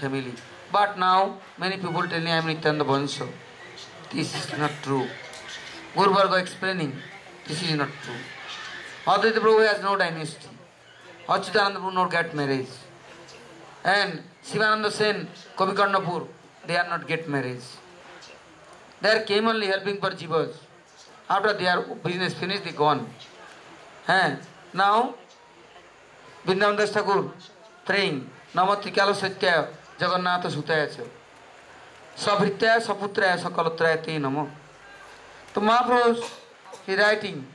family. But now many people telling I am Nityananda Bansho. This is not true. Guru Varga explaining, this is not true. Advaita Prabhu has no dynasty. Achyutananda Prabhu not get marriage. And Sivananda Sen, Kavikarnapur, they are not get marriage. They came only helping for jivas. After their business finished, they gone. And now, Vrindavan Das Thakur praying, Namatrikalo Satyaya Jagannatha Sutaya Cha Savrityaya Saputraya Sakalotraya Te Namo. So Mahaprabhu, he writing,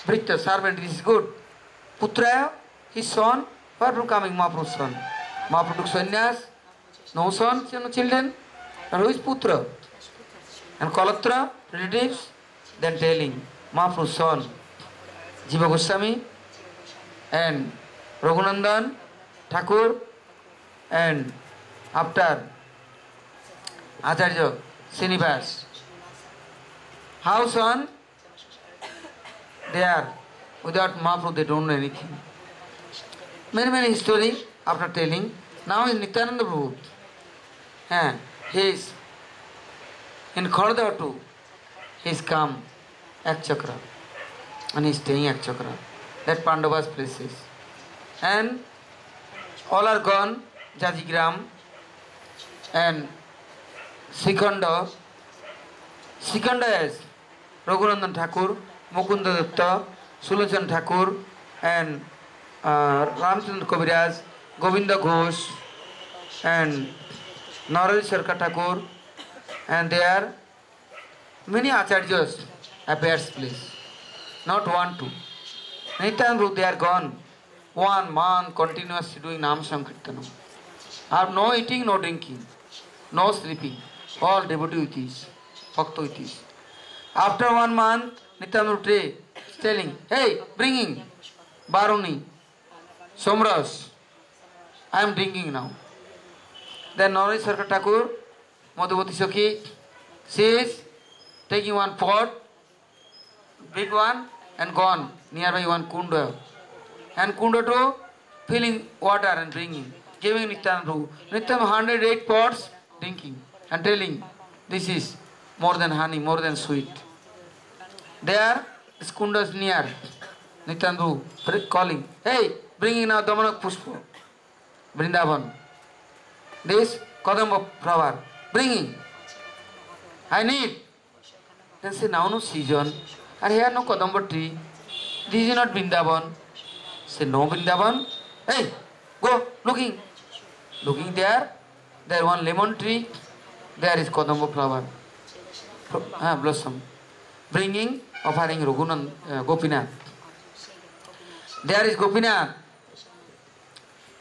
Bhrita, servant, this is good. Putraya, his son, where from coming Mahaprabhu's son? Mahaprabhu took sannyas, no son, no children. And who is Putra? And Kalatra, relatives, then telling Mahaprabhu's son, Jiva Goswami, and Raghunandan, Thakur, and after Acharya Srinivas. How son? They are, without Mahaprabhu they don't know anything. Many stories after telling. Now is Nityananda Prabhu. He is in Kharda too. He is come Ekchakra. And he is staying Ekchakra. That Pandavas places. And all are gone. Jajigram and Sikanda. Sikanda is Raghunandan Thakur, Mukunda Dutta, Sulochan Thakur, and Ramchandra Kaviraj, Govinda Ghosh, and Naraj Sarkar Thakur, and there are many acharyas appears place. Not one, two. Nityananda, they are gone. 1 month continuously doing Nam Sankirtanam. Have no eating, no drinking, no sleeping. All devotees, bhaktas. After 1 month, Nityananda is telling, hey, bringing Baruni, Somras, I am drinking now. Then Naraj Sarkar Thakur, Madhuvati Sakhi, she is taking one pot, big one, and gone nearby one kunda. And kunda to filling water and bringing, giving Nityananda Prabhu. Nityananda 108 pots drinking and telling, this is more than honey, more than sweet. There, this kunda is near. Nityananda Prabhu calling, hey, bringing now Damanak Pushpa, Vrindavan. This Kadamba flower, bringing. I need. Then say, now no season, and here no Kadamba tree. This is not Vrindavan. Say, no Vrindavan. Hey, go, looking. Looking there one lemon tree, there is Kadamba flower, blossom. Bringing, offering Gopinath. There is Gopinath.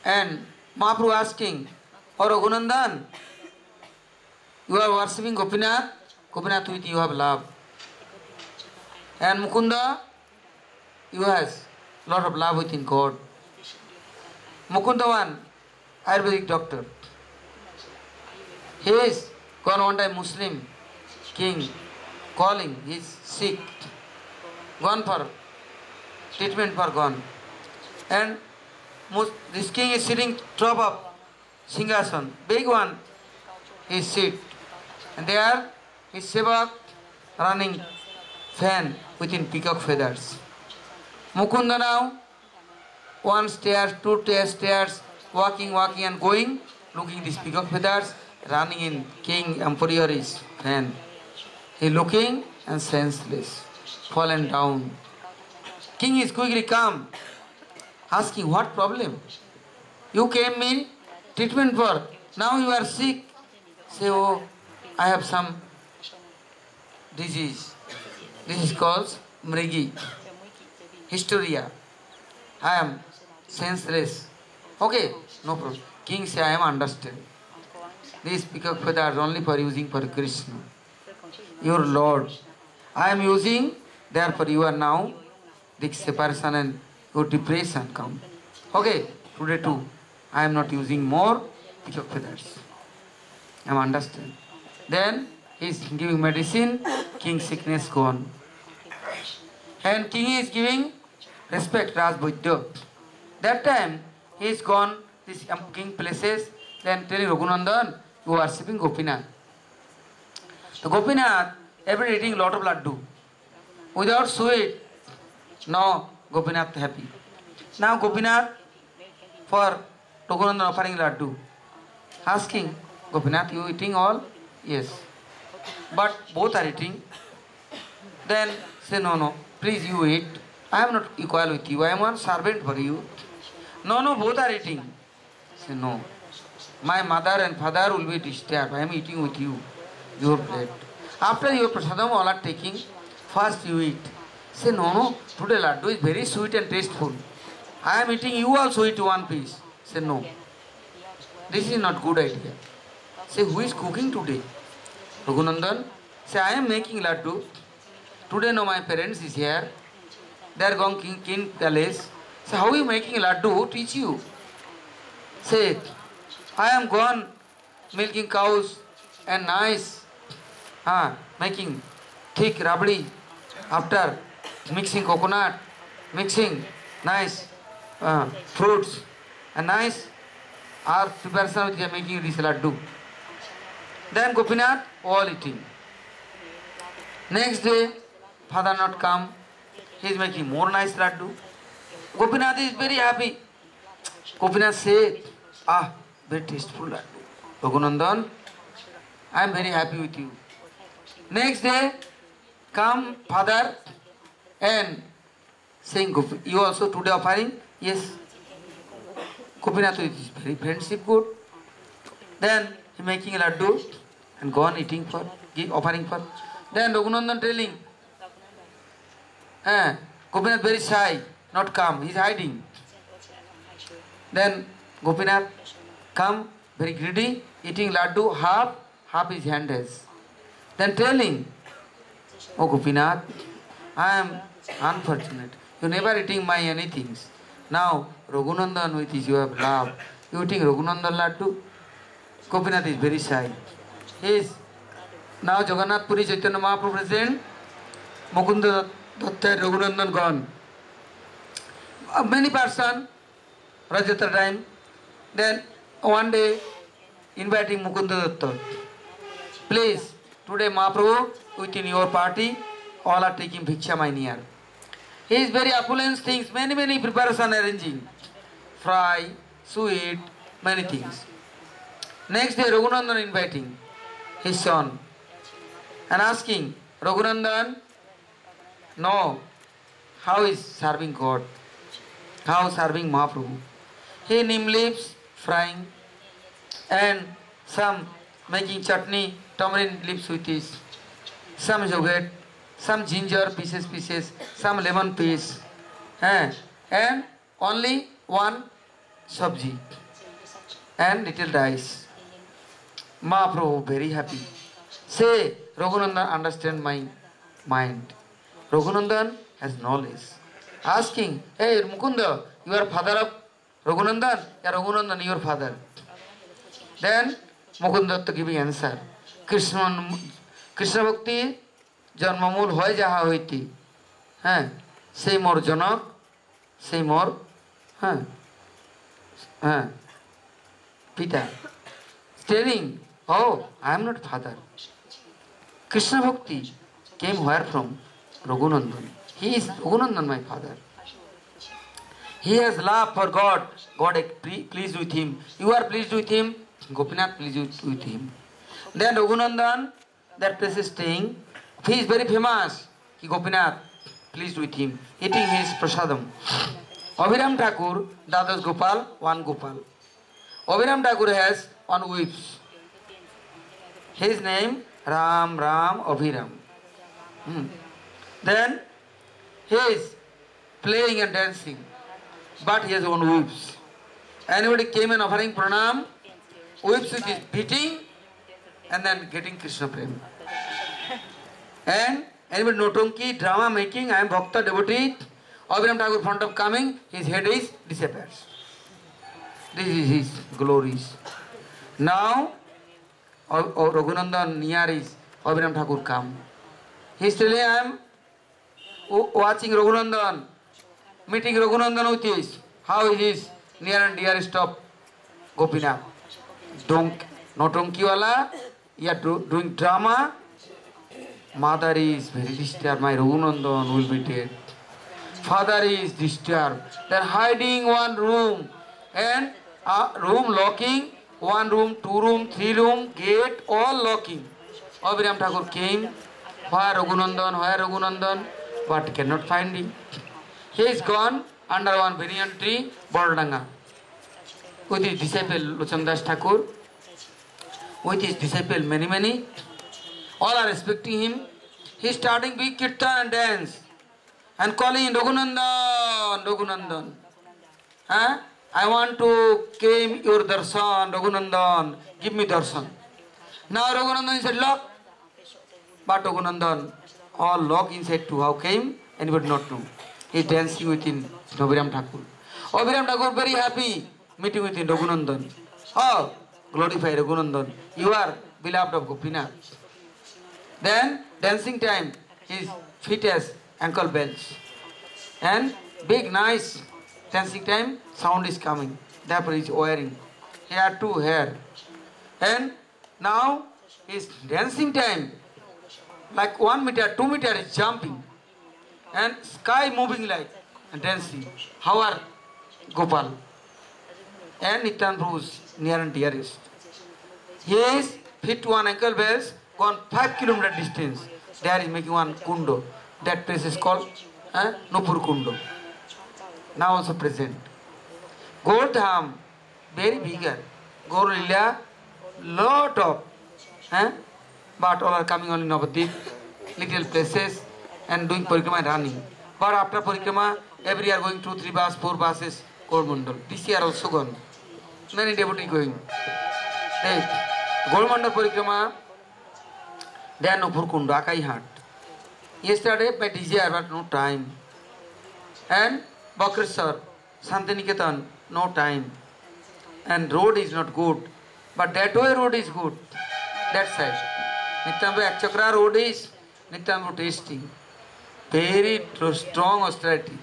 And Mahaprabhu asking, oh Raghunandan, you are worshipping Gopinath, Gopinath with you have love. And Mukunda, you has lot of love within God. Mukunda one, Ayurvedic doctor. He is gone one time Muslim king, calling, he is sick, gone for treatment for gone. And this king is sitting top of Singhasan, big one, he is sit. And there is Sevak running fan within peacock feathers. Mukunda now, one stairs, two stairs, walking and going, looking these peacock feathers, running in King Emperor's fan. He looking and senseless, fallen down. King is quickly come, asking, what problem? You came in treatment for, now you are sick. Say, oh, I have some disease. This is called Mrigi, hysteria. I am senseless. Okay, no problem. King say, I am understood. These peacock feathers are only for using for Krishna, your Lord. I am using, therefore you are now, the separation and your depression come. Okay, today too, I am not using more peacock feathers. I am understand. Then he is giving medicine, king's sickness gone. And king is giving respect, Rajvaidya. That time he is gone, this king places, Then telling Raghunandan, you are worshipping Gopinath. The Gopinath, every day eating lot of laddu. Without sweet, no Gopinath happy. Now Gopinath for Raghunandan offering laddu. Asking, Gopinath, you eating all? Yes. But both are eating. Then say, no, please you eat. I am not equal with you. I am one servant for you. No, both are eating. Say, no. My mother and father will be disturbed. I am eating with you. Your plate. After your prasadam all are taking, first you eat. Say, no, today laddu is very sweet and tasteful. I am eating, you also eat one piece. Say, no. This is not good idea. Say, who is cooking today? Raghunandan. Say, I am making laddu. Today no, my parents is here. They are going king palace. Say, how are you making laddu? Who teach you? Say, I am gone milking cows and nice, making thick rabdi. After mixing coconut, mixing nice fruits and nice our preparation which are making this laddu. Then Gopinath all eating. Next day, father not come. He is making more nice laddu. Gopinath is very happy. Gopinath said, very tasteful laddu. Raghunandan, I am very happy with you. Next day, come father and saying, you also today offering? Yes. Gopinath is very friendship good. Then he making laddu and gone eating for, offering for. Then Raghunandan telling, Gopinath very shy, not come, he is hiding. Then Gopinath come, very greedy, eating laddu, half his hand has. Then telling, oh Gopinath, I am unfortunate. You never eating my anything. Now Raghunandan with his you have love. You eating Raghunandan laddu? Gopinath is very shy. He is now Jagannath Puri Chaitanya Mahaprabhu present. Mukunda Datta Raghunandan gone. Many person, Rajatra time. Then one day inviting Mukunda Datta. Please, today Mahaprabhu within your party, all are taking bhiksha my near. He is very opulent things, many preparation arranging. Fry, sweet, many things. Next day Raghunandan inviting his son and asking, Raghunandan, no, how is serving God? How serving Mahaprabhu? He neem leaves frying and some making chutney, tamarind leaves with this, some yogurt, some ginger pieces, some lemon piece, and only one sabji and little rice. Mahaprabhu very happy. Say, Raghunandan understand my mind. Raghunandan has knowledge. Asking, hey Mukunda, you are father of Raghunandan? Yeah, Raghunandan, your father. Then Mukunda giving answer. Krishna Bhakti Janmamul hoy jaha hoiti. Say more Janak, say more Pita. Telling, oh, I am not father. Krishna Bhakti came where from? Raghunandan. He is Raghunandan, my father. He has love for God. God is pleased with him. You are pleased with him. Gopinath pleased with him. Then Raghunandan, that place is staying. He is very famous. Gopinath pleased with him. Eating his prasadam. Abhiram Thakur, Dadas Gopal, one Gopal. Abhiram Thakur has one wife. His name Ram Abhiram. Then he is playing and dancing, but he has one whips. Anybody came and offering pranam, whips with his beating and then getting Krishna prem. And anybody notonki, drama making, I am Bhakta devotee, Abhiram Thakur front of coming, his head is disappears. This is his glories. Now Raghunandan near is Abhiram Thakur come. He is telling, I am watching Raghunandan, meeting Raghunandan with his, how he is near and dearest of Gopinath. Notonkiwala, you are doing drama. Mother is very disturbed, my Raghunandan will be dead. Father is disturbed. They are hiding one room and room locking, one room, two room, three room, gate all locking. Abhiram Thakur came, where Raghunandan, but cannot find him. He is gone under one banyan tree, Bordanga, with his disciple Luchandas Thakur, with his disciple many. All are respecting him. He is starting big kirtan and dance and calling Raghunandan. Huh? I want to claim your darshan, Raghunandan. Give me darshan. Now Raghunandan is locked. But Raghunandan, all locked inside too. How came? Anybody not know. He is dancing within Abhiram Thakur. Abhiram Thakur very happy meeting with Raghunandan. Oh, glorify Raghunandan. You are beloved of Gopinath. Then dancing time, his feet has ankle bells. And big nice dancing time, sound is coming. Therefore he is wearing. He had two hair. And now his dancing time, like 1 meter, 2 meter is jumping. And sky moving like and dancing. How are Gopal? And Nityanand Prabhu is near and dearest. His feet one ankle bells, gone 5 kilometer distance. There is making one kundo. That place is called Nupur Kundo. Now also present. Gordham, very bigger. Gaur Lila, lot of. But all are coming only Navadip, little places and doing parikrama and running. But after parikrama, every year going 2, 3 buses, 4 buses, Gaur-Mandal. This year also gone. Many devotees going. Gaur-Mandal parikrama, they are Nupur Kundo, Akai Hat. Yesterday by desire, but no time. And Bakreshwar, Santiniketan, no time. And road is not good. But that way road is good. That side. Nityanand Akchakra road is Nityanand tasting. Very strong austerity.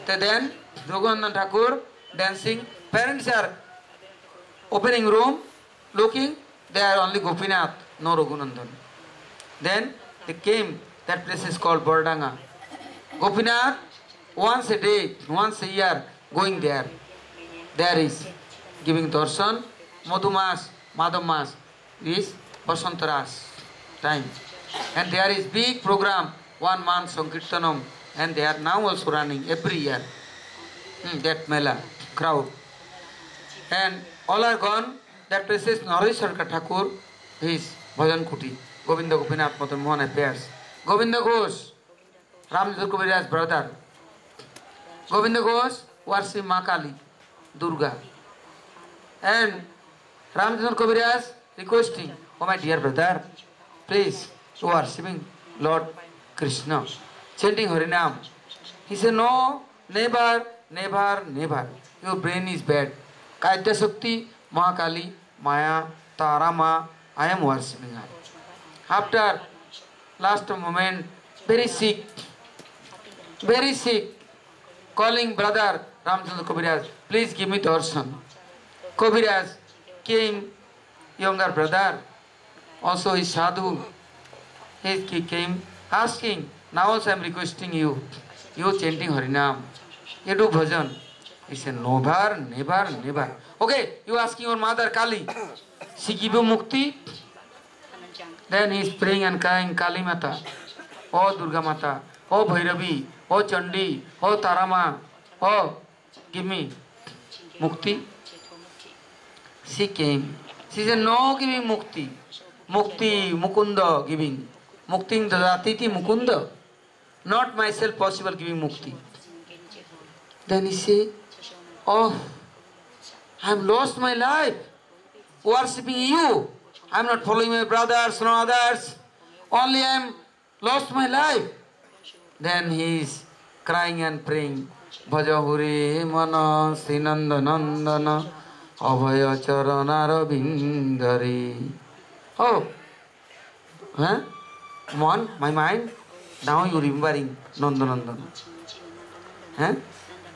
Then Raghunandan Thakur dancing. Parents are opening room, looking, they are only Gopinath, no Raghunandan. Then they came, that place is called Bordanga. Gopinath, once a day, once a year, going there. There is giving darshan, Madhumas, Madhamas, is Basantaras time. And there is big program, 1 month Sankirtanam, and they are now also running every year. That Mela, crowd. And all are gone, that place is Nareshwar Thakur, his Bhajan Kuti. Govinda Gopinath Madan Mohan appears. Govinda Ghosh, Ramchandra Kaviraj brother. Govinda Ghosh worship Ma Kali, Durga. And Ramchandra Kaviraj requesting, oh my dear brother, please, you are worshiping Lord Krishna, chanting Harinam. He said, no, never. Your brain is bad. Kaitya Shakti, Mahakali, Maya, Tarama, I am worshipping her. After last moment, very sick, calling brother Ramchandra Kaviraj, please give me darshan. Kaviraj came, younger brother, also his sadhu. He came asking, now also I am requesting you chanting Harinam, you do bhajan. He said, never. Okay, you asking your mother Kali, she give you mukti? Then he is praying and crying, Kali Mata, oh Durga Mata, oh Bhairavi, oh Chandi, oh Tarama, oh, give me mukti. She came. She said, no giving mukti. Mukti, Mukunda giving. Mukti dadatiti Mukunda. Not myself possible giving mukti. Then he said, oh, I have lost my life worshipping you. I am not following my brothers, no others. Only I am lost my life. Then he is crying and praying. Bhajahuri mana Srinanda Nandana Abhaya Charanara Bindari. Oh, come on, my mind. Now you are remembering Nandanandana.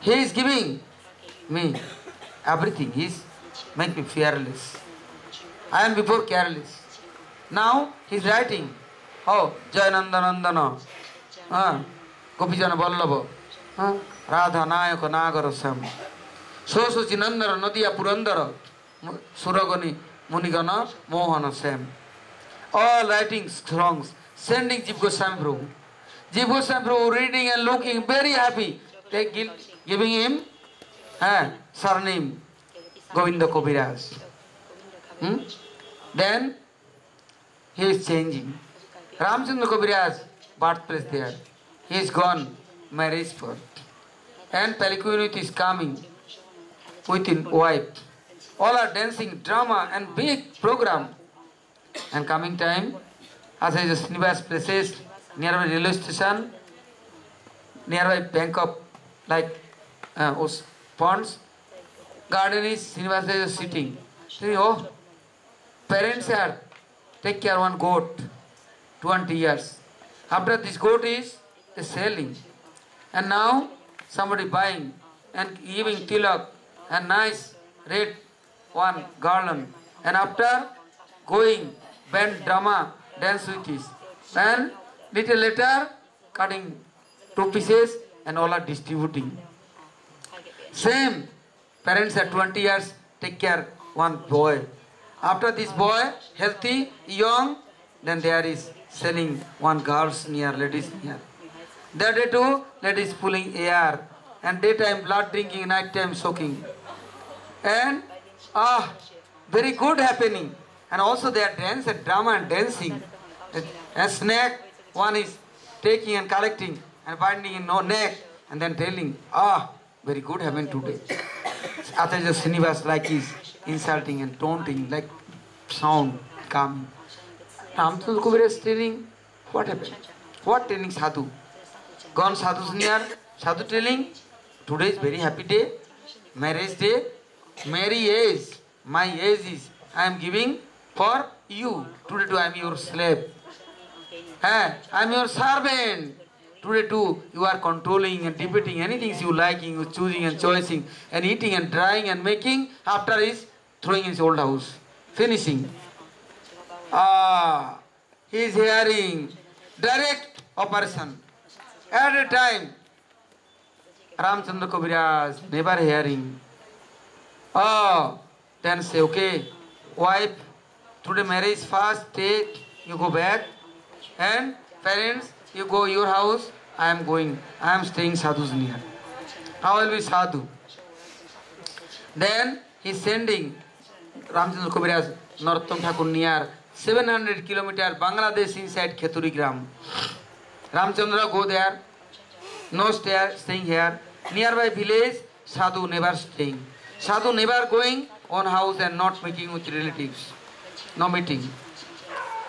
He is giving me everything. He is making me fearless. I am before careless. Now he is writing. Oh, Jayananda Nandana, Gopijana Vallabha, Radha Nayaka Nagara Sam, Sosuchi Nandara Nadia Purandara, Suragani Munigana Mohana Sam. All writing songs, sending Jiv Goswami Prabhu. Jiv Goswami Prabhu reading and looking very happy. They giving him surname Govinda Kaviraj. Then he is changing. Ramchandra Kaviraj, birthplace there. He is gone, marriage for. And Palikunit is coming with his wife. All are dancing, drama and big program. And coming time, as I just Srinivas places, nearby railway station, nearby bank of like ponds, garden is Srinivas is sitting. Saying, oh, parents are take care one goat, 20 years. After this goat is selling. And now somebody buying and giving tilak and nice red one garland. And after going, band drama, dance with this. And little later, cutting 2 pieces and all are distributing. Same, parents at 20 years take care one boy. After this boy, healthy, young, then there is selling one girls near, ladies near. That day too, ladies pulling air. And daytime blood drinking, night time soaking. And very good happening. And also they are dance and drama and dancing. A snack, one is taking and collecting and binding in no neck and then telling, very good happened today. Atharya Srinivas like is insulting and taunting like sound coming. Ramchandra Kaviraj is telling, what happened? What telling sadhu? Gone sadhu's near, sadhu telling, today is very happy day, marriage day, marry age, my age is, I am giving for you. Today too I am your slave. I am your servant. Today too you are controlling and debating anything you liking, you choosing and choosing and eating and drying and making. After is throwing in his old house. Finishing. He is hearing direct operation. At a time, Ramchandra Kaviraj never hearing. Then say, okay, wife, today marriage fast, take, you go back. And parents, you go your house, I am going. I am staying sadhu's near. How will be sadhu? Then he is sending Ramchandra Kaviraj, Narottam Thakur near 700 kilometers Bangladesh inside Kheturi Gram. Ramchandra go there, no staying here. Nearby village, sadhu never staying. Sadhu never going on house and not meeting with relatives. No meeting.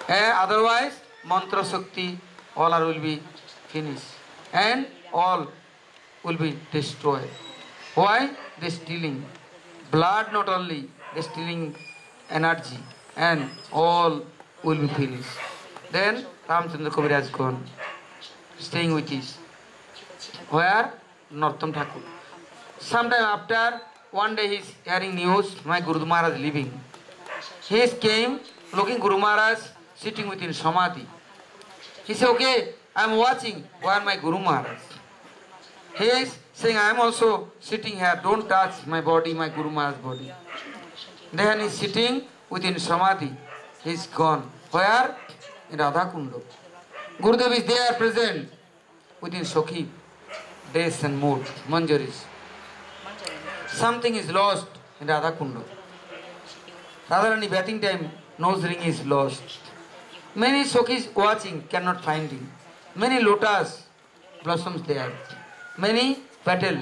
Otherwise, mantra shakti, all will be finished. And all will be destroyed. Why? They stealing. Blood not only, they stealing energy. And all will be finished. Then Ramchandra Kaviraj is gone. Staying with his. Where? Narottam Thakur. Sometime after, one day he is hearing news, my Guru Maharaj is leaving. He came, looking Guru Maharaj sitting within Samadhi. He said, okay, I am watching where my Guru Maharaj. He is saying, I am also sitting here, don't touch my body, my Guru Maharaj's body. Then he is sitting within Samadhi. He is gone. Where? In Radhakunda. Gurudev is there present within Sakhi, days and mood, manjaris. Something is lost in Radhakunda. Radharani bathing time, nose ring is lost. Many Sakhis watching cannot find him. Many lotus blossoms there. Many petal.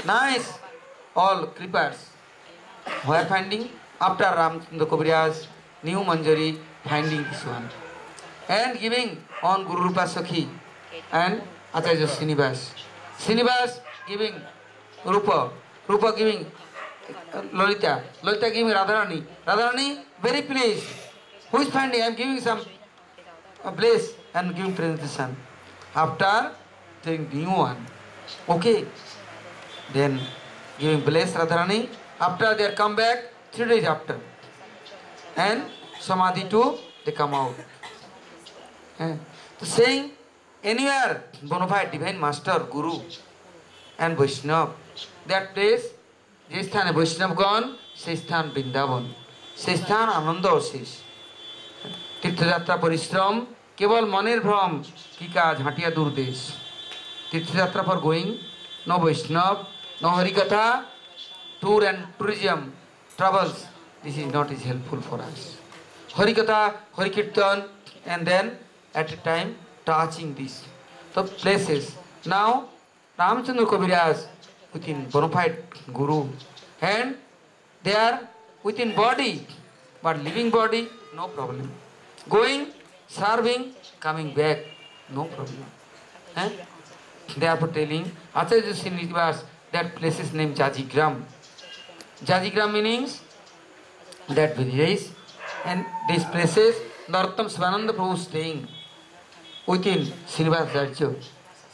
Nice, all creepers. Where finding? After Ramchandra Kaviraj, new manjari, finding this one. And giving on Guru Rupa Sakhi and Acharya Srinivas. Srinivas giving Rupa. Rupa giving Lalita. Lalita giving Radharani. Radharani very pleased. Who is finding? I am giving some place and giving presentation. After taking new one. Okay. Then giving bless Radharani. After they come back, 3 days after. and Samadhi too, they come out. So saying anywhere bona fide divine master, guru and Vaishnava, that place, যে স্থানে বৈষ্ণবগণ, সেই স্থান বৃন্দাবন, সেই স্থান আনন্দ অশেষ। তীর্থযাত্রা পরিশ্রম কেবল মনের ভ্রম, কি কাজ হাঁটিয়া দূরদেশ। তীর্থযাত্রা ফর গোয়িং, নো বৈষ্ণব, নো হরিকথা, tour and tourism travels, this is not is helpful for us. Harikatha, Harikirtan, and then at a time touching these the places. Now Ramchandra Kaviraj within bona fide guru, and they are within body, but living body, no problem. Going, serving, coming back, no problem. Therefore telling Acharya Srinivas, that place is named Jajigram. Jajigram meanings that village, and these places Narottam Svananda Prabhu staying within Srinivas Church,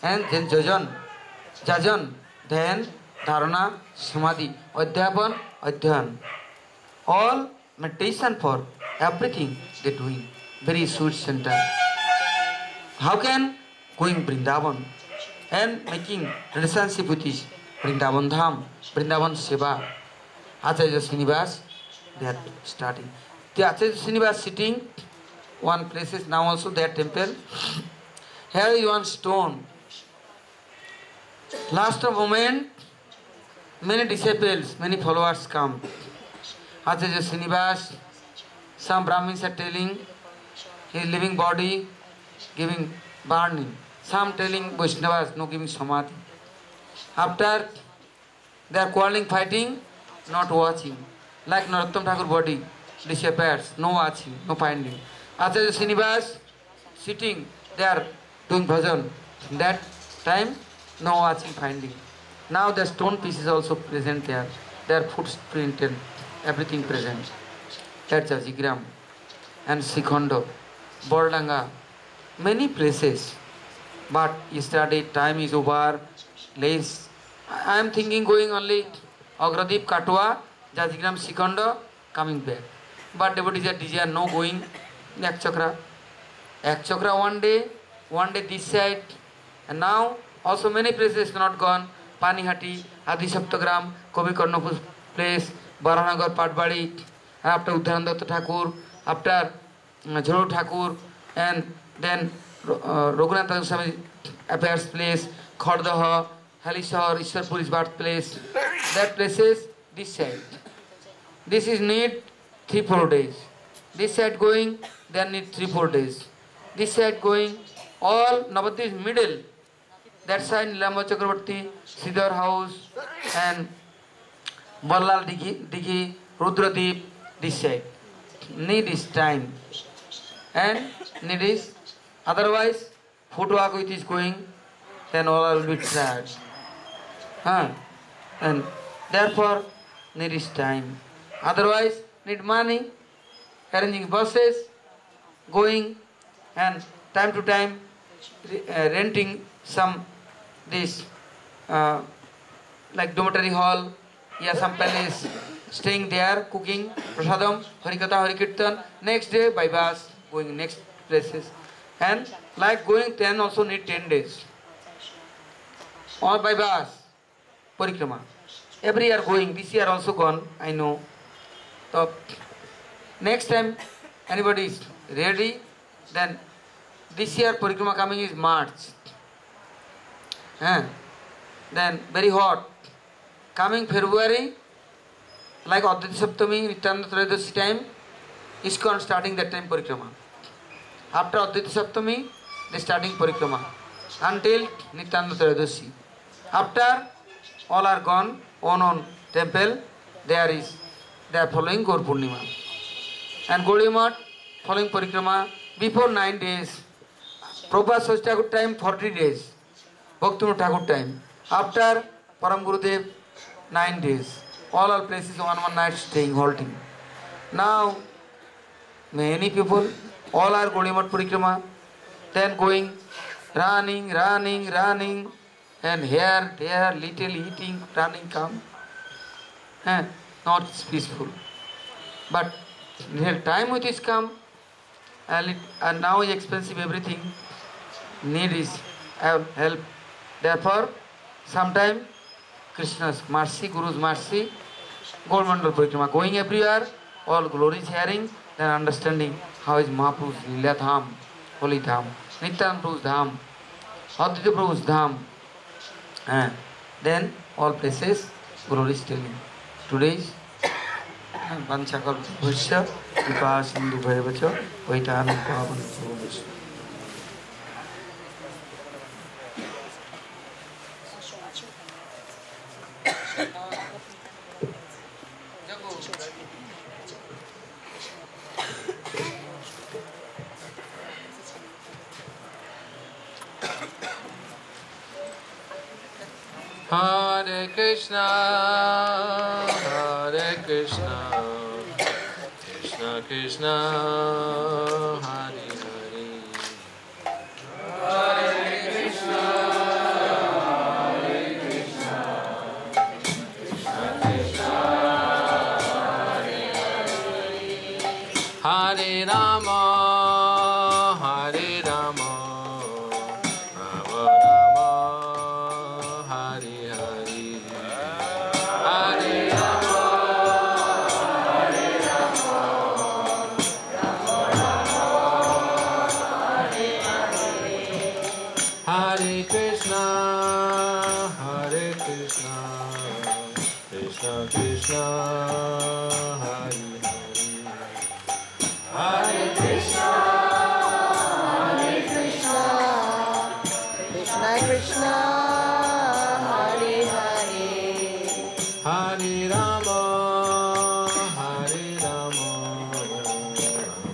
and then Jajan, then Dharana, Samadhi, Adhyapan, Adhyan, all meditation for everything they doing, very sweet center. How can going Vrindavan and making relationship with his Vrindavan Dham, Vrindavan Seva, Acharya Srinivas, they are starting. The Acharya Srinivas sitting, one place is now also their temple. Here is one stone. Last moment, many disciples, many followers come. Acharya Srinivas, some Brahmins are telling his living body giving burning. Some telling Vaishnavas no giving samadhi. After they are quarreling, fighting, not watching. Like Narottam Thakur body disappears, no watching, no finding. Acharya Srinivas sitting, they are doing bhajan. That time, no watching, finding. Now the stone pieces also present there. Their footprint and everything present. That's Jajigram and Sikhondo, Bordanga, many places. But yesterday time is over, less. I am thinking going only Agradip, Katwa, Jajigram, Sikhondo, coming back. But devotees are desire no going. Ek chakra one day this side, and now also many places not gone. Panihati, Adi Saptagram, Kobi Karnapur place, Baranagar, Patbadi, after Uddharandatta Thakur, after Jhoro Thakur, and then Raghunath Swami appears place, Khardaha, Halisahar, Ishwarpur is birthplace. That places this side. This is need 3-4 days. This side going, then need 3-4 days. This side going, all Navadvip is middle. That side Nilamba Chakravarti, Siddhar house, and Ballal Digi, Rudradip, this side. Need is time. And need is, otherwise, footwork with is going, then all will be tired. And therefore, need is time. Otherwise, need money, arranging buses, going, and time to time renting some this like dormitory hall, yeah, some palace, staying there, cooking, prasadam, harikatha, harikirtan, next day by bus, going next places. And like going 10 also need 10 days. Or by bus, parikrama. Every year going, this year also gone, I know. So next time anybody is ready, then this year parikrama coming is March. Then very hot. Coming February, like Advaita Saptami, Nityananda Trayodasi time, ISKCON starting that time parikrama. After Advaita Saptami, they starting parikrama until Nityananda Trayodasi. After all are gone, on temple, they are following Gaur Purnima. And Gaudiya Math following parikrama before 9 days. Prabhupada Saraswati Thakur time 40 days. Bhaktivinoda Thakur time. After Param Gurudev 9 days. All places one night staying, halting. Now many people, all are Gaudiya Math parikrama, then going, running, and here, there, little eating, running, come. Not peaceful. But Near time which is come, and now is expensive everything. Need is help. Therefore, sometime Krishna's mercy, Guru's mercy, Goldmandal Parikrama, going everywhere, all glories hearing, then understanding how is Mahaprabhu's Leela Dham, Holy Dham, Nityananda Prabhu's Dham, Advaita Prabhu's Dham. Then all places Guru is telling. Today's Vanchakal Bhusya, Vipa Sindhu Bhayavacha, Vaitana Pavan Prabhu. Hare Krishna, Hare Krishna, Krishna Krishna, Hare Hare, Hare Krishna, Hare Krishna, Krishna Krishna, Hare Hare, Hare Rama, Hare Rama, Rama Rama, Hare Hare, Hare Rama, Hare Rama, Hare Krishna, Hare Krishna, Krishna Krishna, Hare Hare, Hare Krishna, Hare Krishna, Krishna Krishna, Hare Hare, Hare Rama, Hare Rama,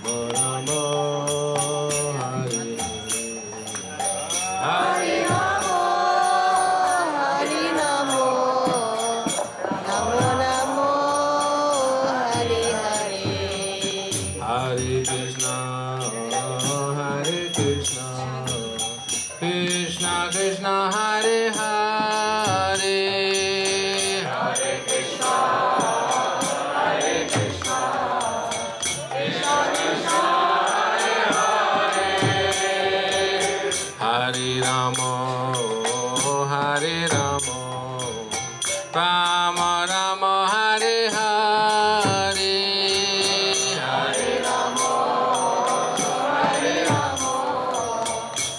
Rama Rama, Hare Hare, Hare Ramo, Hare Ramo, Namo Namo, Hare Hare, Hare Krishna, Hare Krishna, Krishna Krishna, Hare Hare, Hare Krishna, Hare Krishna, Krishna Krishna, Hare Hare, Hare Rama, Hare Rama, Rama Rama, Hare Hare, Hare Rama, Hare Rama,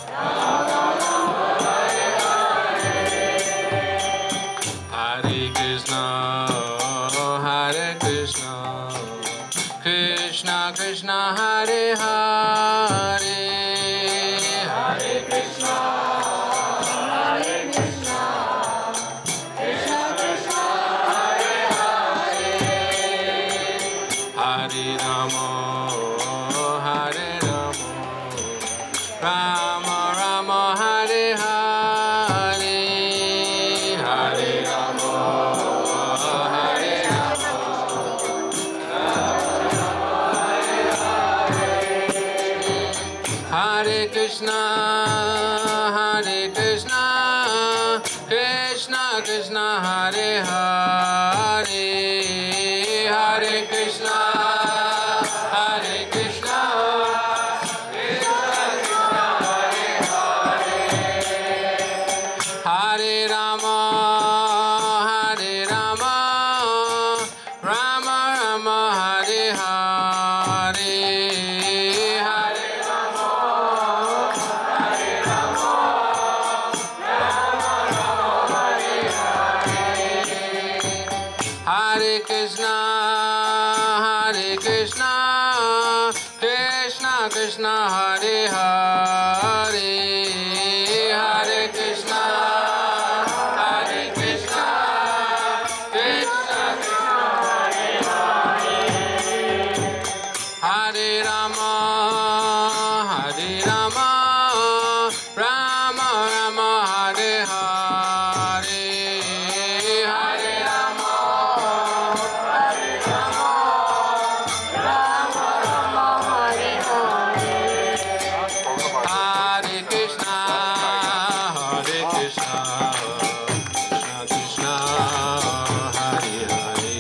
Rama Rama, Hare Hare, Hare Krishna, Hare Krishna, Krishna Krishna, Hare Hare, Hare Krishna, Hare Krishna, Krishna Krishna, Hare Hare, Hare Rama, Hare Rama, Rama Rama, Hare Hare, Hare Rama, Hare Hare Krishna, Hare Krishna, Krishna Krishna, Hare Hare, Hare Krishna, Hare Krishna, Krishna Krishna, Hare Hare, Hare Rama, Hare Rama, Rama Rama, Hare Hare, Hare Rama, Hare Rama, Rama Rama, Hare Hare, Hare Krishna, Hare Krishna, Krishna Krishna, Hare Hare, Hare Krishna, Hare Krishna, Krishna Krishna, Hare Hare, Hare Rama, Hare Rama, Rama Rama, Hare Hare, Hare Rama, Hare Rama, Rama Rama, Hare Hare, Hare Krishna, Hare Krishna, Krishna Krishna, Hare Hare,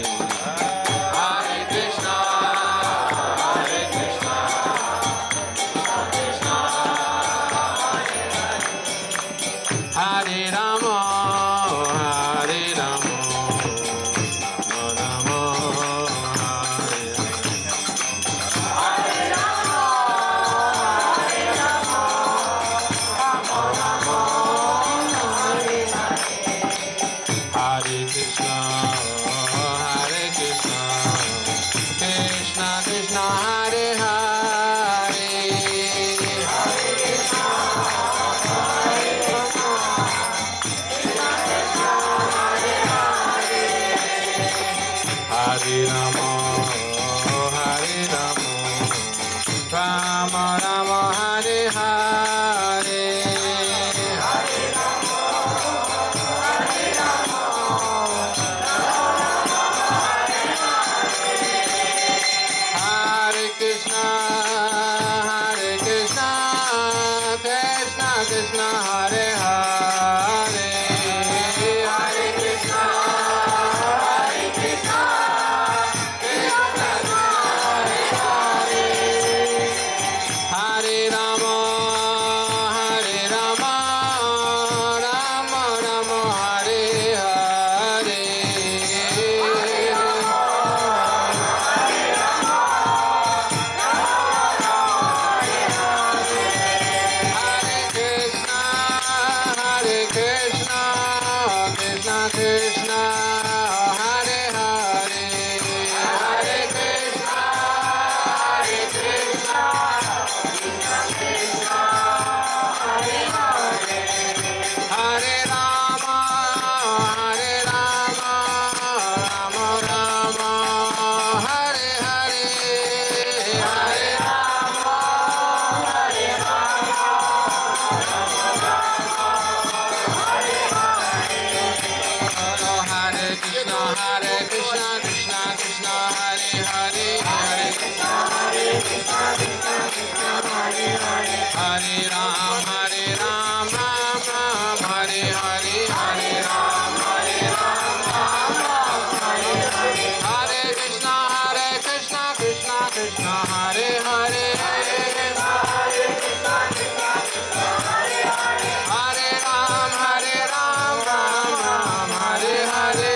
Hare Krishna, Rama Rama Hare Hare Hare Krishna Krishna Krishna Hare Hare Hare Krishna Krishna Hare Rama Rama Rama Hare Hare Hare Krishna Krishna Krishna Hare Hare Hare Krishna Krishna Hare Rama Rama Rama Hare Hare Hare Rama Hare Krishna Krishna Krishna Hare Hare Hare Krishna Hare Rama Ram Hare Hare Hare Rama Hare Krishna Krishna Krishna Hare Hare Hare Ram Ram Hare Hare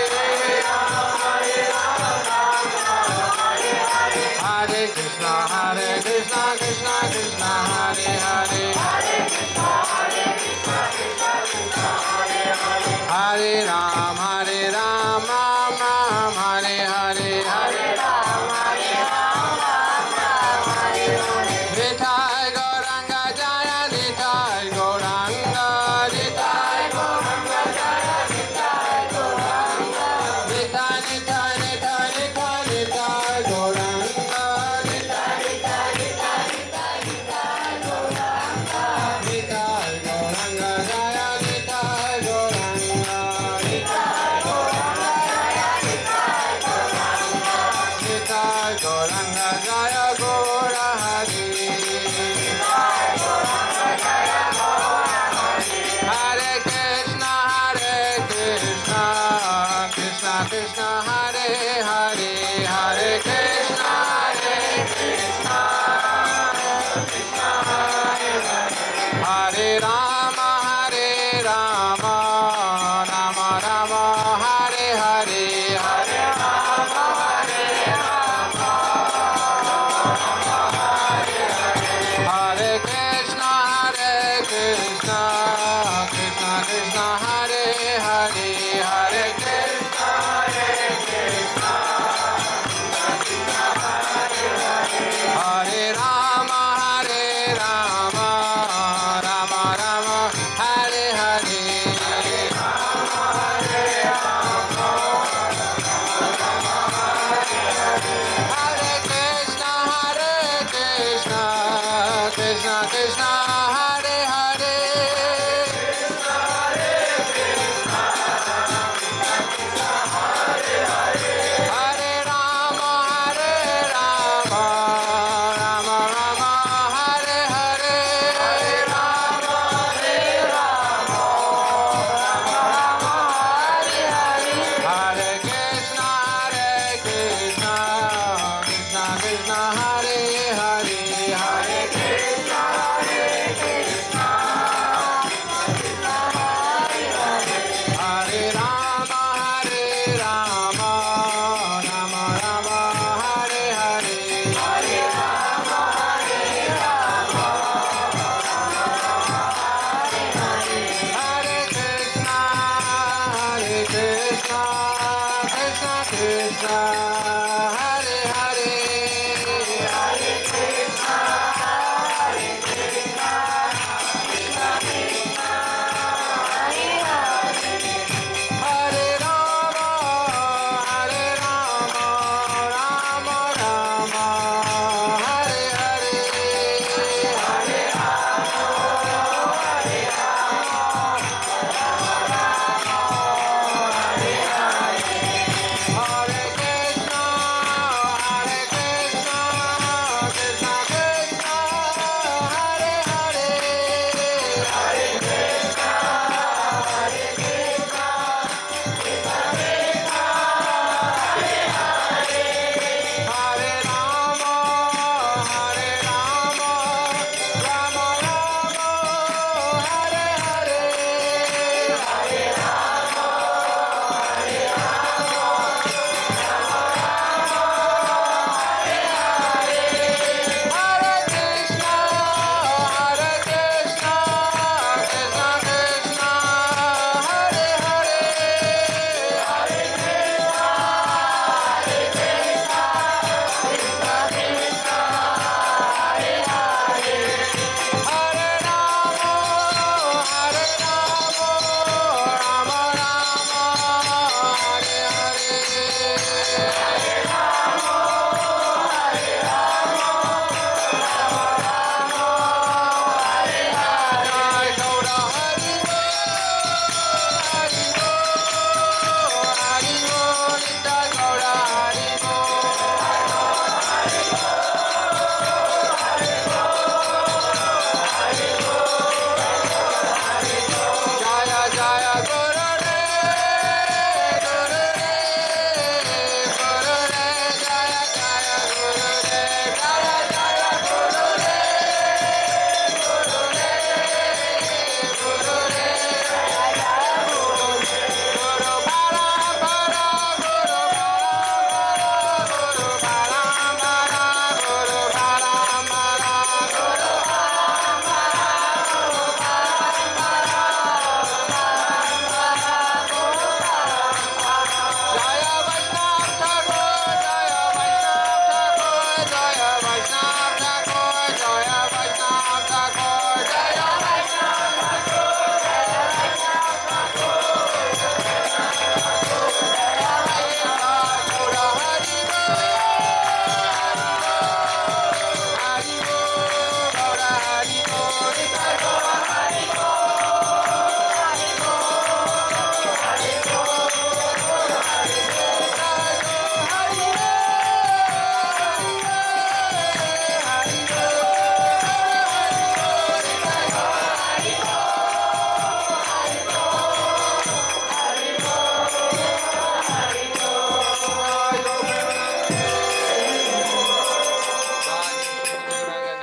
Hare Krishna Krishna Krishna Hare Hare Hare Ram Hare Hare Nitai Gauranga Jaya Nitai Gauranga Nitai Gauranga Jaya Nitai Gauranga Nitai Nitai Nitai Nitai Nitai Gauranga Nitai Nitai Nitai Nitai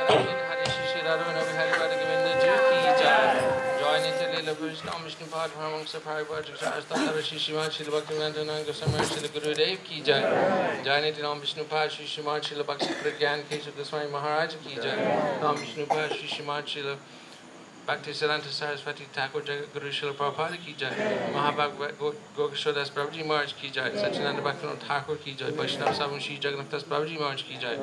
Hare Shri Shri Radharani Bihari Radha Govinda Ji Ki Jai. Joy Nitya Leela Vishnu Vishnu Pad Paramamsa Paripurva Astara Shri Shriman Shri Bhaktivedanta Goswami Shri Gurudev Ki Jai. Joy Nitya Nam Vishnu Pad Shri Shriman Shri Bhakti Pragyan Keshav Goswami Maharaj Ki Jai. Nam Vishnu Pad Shri Shriman Shri Bhakti Siddhanta Saraswati Thakur Jagat Guru Srila Prabhupada Ki Jai. Mahabhag Gokashodas Prabhuji Maharaj Ki Jai. Satyananda Bhaktivinoda Thakur Ki Jai. Vaishnava Sabun Shri Jagannath Das Prabhuji Maharaj Ki Jai.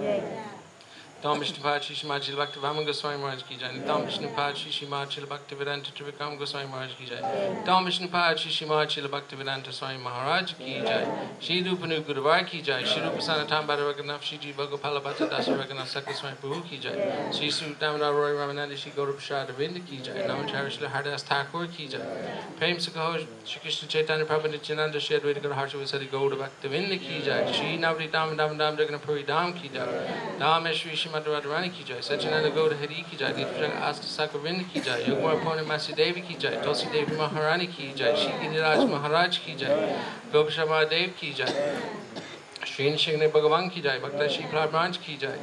Tam Vishnupad Shri Shrimad Shri Bhakti Vaman Goswami Maharaj Ki Jai. Tam Vishnupad Shri Shrimad Shri Bhakti Vedanta Trivikram Goswami Maharaj Ki Jai. Tam Vishnupad Shri Shrimad Shri Bhakti Vedanta Swami Maharaj Ki Jai. Shri Rupanu Guruvar Ki Jai. Shri Rupa Sanatam Bhadaraganath Shri Jiva Gopala Bhatta Dasa Raghunath Sakya Swami Prabhu Ki Jai. Shri Sudamana Roy Ramananda Shri Gaurav Prasad Ravinda Ki Jai. Namacharya Shri Hardas Thakur Ki Jai. Prem Sakaho Shri Krishna Chaitanya Prabhu Nityananda Shri Advaita Guru Harshavasari Gaura Bhakta Vinda Ki Jai. Shri Navri Dam Dam Dam Jagannath Puri Dam Ki Jai. Dam Shri Shrimad Radharani Ki Jai. Satyananda Gauda Hari Ki Jai. Ditvranga Asta Sakavinda Ki Jai. Yogmar Purna Masi Devi Ki Jai. Tulsi Devi Maharani Ki Jai. Shri Giriraj Maharaj Ki Jai. Gopashama Dev Ki Jai. Shri Nishigni Bhagavan Ki Jai. Bhakta Shri Prabhupada Ki Jai.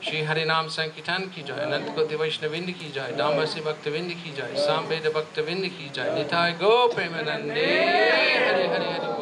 Shri Harinam Sankirtan Ki Jai. Ananta Koti Vaishnavinda Ki Jai. Dambasi Bhaktavinda Ki Jai. Samveda Bhaktavinda Ki Jai. Nitai Go Premanande Hare Hare Hare Go.